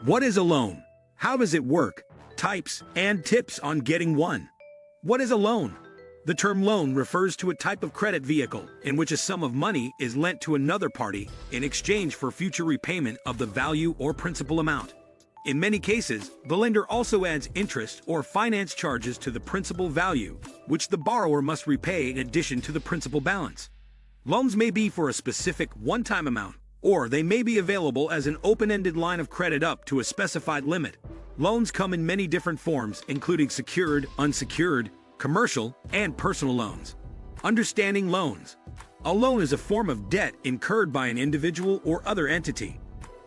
What is a loan? How does it work? Types and tips on getting one. What is a loan? The term loan refers to a type of credit vehicle in which a sum of money is lent to another party in exchange for future repayment of the value or principal amount. In many cases, the lender also adds interest or finance charges to the principal value, which the borrower must repay in addition to the principal balance. Loans may be for a specific one-time amount, or they may be available as an open-ended line of credit up to a specified limit. Loans come in many different forms, including secured, unsecured, commercial, and personal loans. Understanding loans. A loan is a form of debt incurred by an individual or other entity.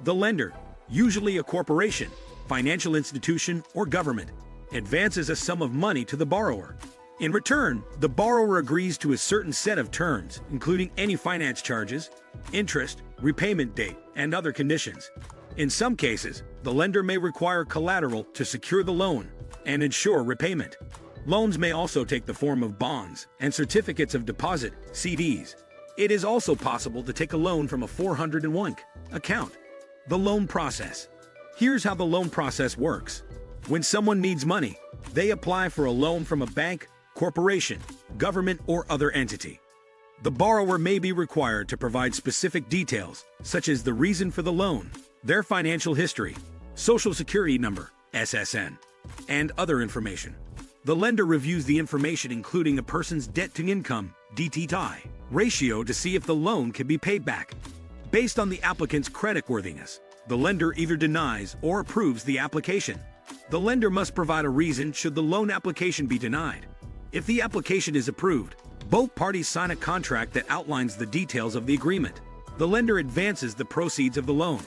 The lender, usually a corporation, financial institution, or government, advances a sum of money to the borrower. In return, the borrower agrees to a certain set of terms, including any finance charges, interest, repayment date, and other conditions. In some cases, the lender may require collateral to secure the loan and ensure repayment. Loans may also take the form of bonds and certificates of deposit, CDs. It is also possible to take a loan from a 401k account. The loan process. Here's how the loan process works. When someone needs money, they apply for a loan from a bank, corporation, government, or other entity. The borrower may be required to provide specific details, such as the reason for the loan, their financial history, Social Security number, SSN, and other information. The lender reviews the information, including a person's debt-to-income (DTI) ratio, to see if the loan can be paid back. Based on the applicant's creditworthiness, the lender either denies or approves the application. The lender must provide a reason should the loan application be denied. If the application is approved, both parties sign a contract that outlines the details of the agreement. The lender advances the proceeds of the loan,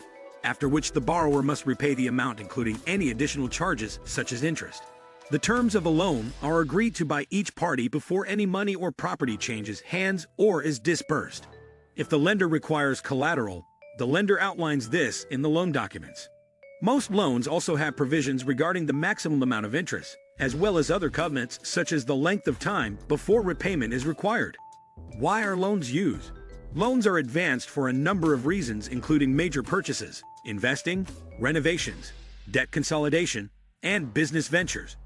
after which the borrower must repay the amount, including any additional charges such as interest. The terms of a loan are agreed to by each party before any money or property changes hands or is disbursed. If the lender requires collateral, the lender outlines this in the loan documents. Most loans also have provisions regarding the maximum amount of interest, as well as other covenants such as the length of time before repayment is required. Why are loans used? Loans are advanced for a number of reasons, including major purchases, investing, renovations, debt consolidation, and business ventures.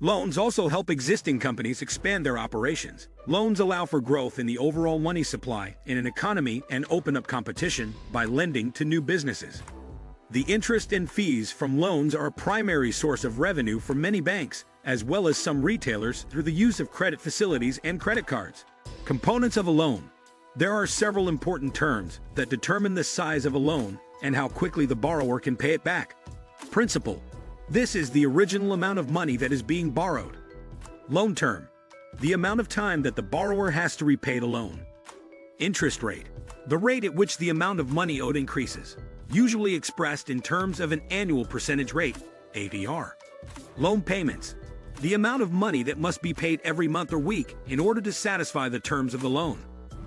Loans also help existing companies expand their operations. Loans allow for growth in the overall money supply in an economy and open up competition by lending to new businesses. The interest and fees from loans are a primary source of revenue for many banks, as well as some retailers, through the use of credit facilities and credit cards. Components of a loan. There are several important terms that determine the size of a loan and how quickly the borrower can pay it back. Principal. This is the original amount of money that is being borrowed. Loan term. The amount of time that the borrower has to repay the loan. Interest rate. The rate at which the amount of money owed increases, usually expressed in terms of an annual percentage rate, APR. Loan payments. The amount of money that must be paid every month or week in order to satisfy the terms of the loan,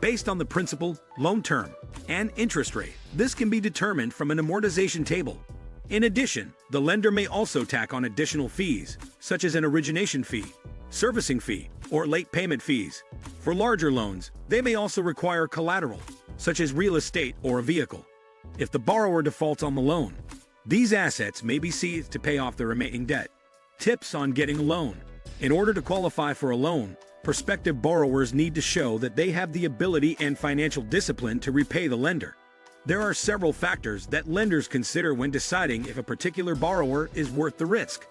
based on the principal, loan term, and interest rate. This can be determined from an amortization table. In addition, the lender may also tack on additional fees, such as an origination fee, servicing fee, or late payment fees. For larger loans, they may also require collateral, such as real estate or a vehicle. If the borrower defaults on the loan, these assets may be seized to pay off the remaining debt. Tips on getting a loan. In order to qualify for a loan, prospective borrowers need to show that they have the ability and financial discipline to repay the lender. There are several factors that lenders consider when deciding if a particular borrower is worth the risk.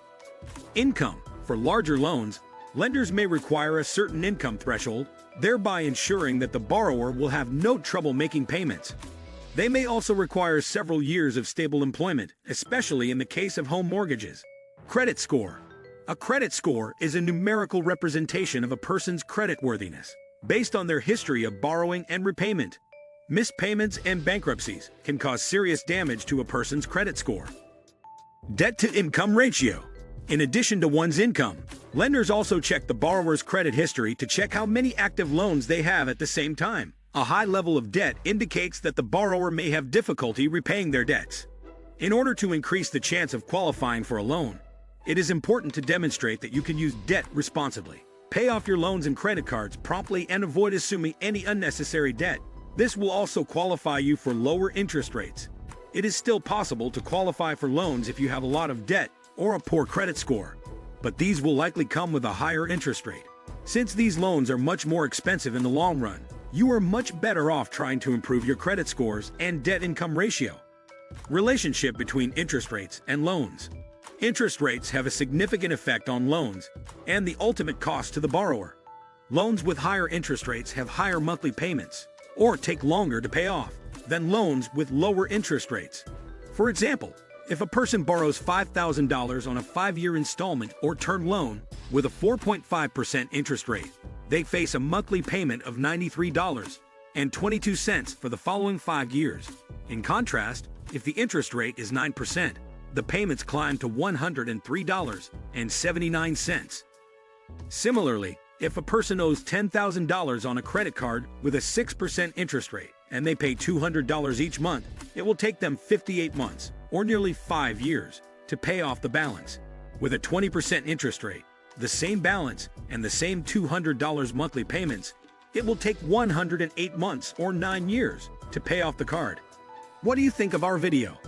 Income. For larger loans, lenders may require a certain income threshold, thereby ensuring that the borrower will have no trouble making payments. They may also require several years of stable employment, especially in the case of home mortgages. Credit score. A credit score is a numerical representation of a person's creditworthiness, based on their history of borrowing and repayment. Missed payments and bankruptcies can cause serious damage to a person's credit score. Debt-to-income ratio. In addition to one's income, lenders also check the borrower's credit history to check how many active loans they have at the same time. A high level of debt indicates that the borrower may have difficulty repaying their debts. In order to increase the chance of qualifying for a loan, it is important to demonstrate that you can use debt responsibly. Pay off your loans and credit cards promptly and avoid assuming any unnecessary debt. This will also qualify you for lower interest rates. It is still possible to qualify for loans if you have a lot of debt or a poor credit score, but these will likely come with a higher interest rate. Since these loans are much more expensive in the long run, you are much better off trying to improve your credit scores and debt-income ratio. Relationship between interest rates and loans. Interest rates have a significant effect on loans and the ultimate cost to the borrower. Loans with higher interest rates have higher monthly payments or take longer to pay off than loans with lower interest rates. For example, if a person borrows $5,000 on a 5-year installment or term loan with a 4.5% interest rate, they face a monthly payment of $93.22 for the following 5 years. In contrast, if the interest rate is 9%, the payments climb to $103.79. Similarly, if a person owes $10,000 on a credit card with a 6% interest rate and they pay $200 each month, it will take them 58 months, or nearly 5 years, to pay off the balance. With a 20% interest rate, the same balance, and the same $200 monthly payments, it will take 108 months or 9 years to pay off the card. What do you think of our video?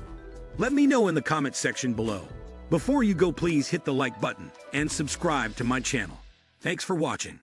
Let me know in the comments section below. Before you go, please hit the like button and subscribe to my channel. Thanks for watching.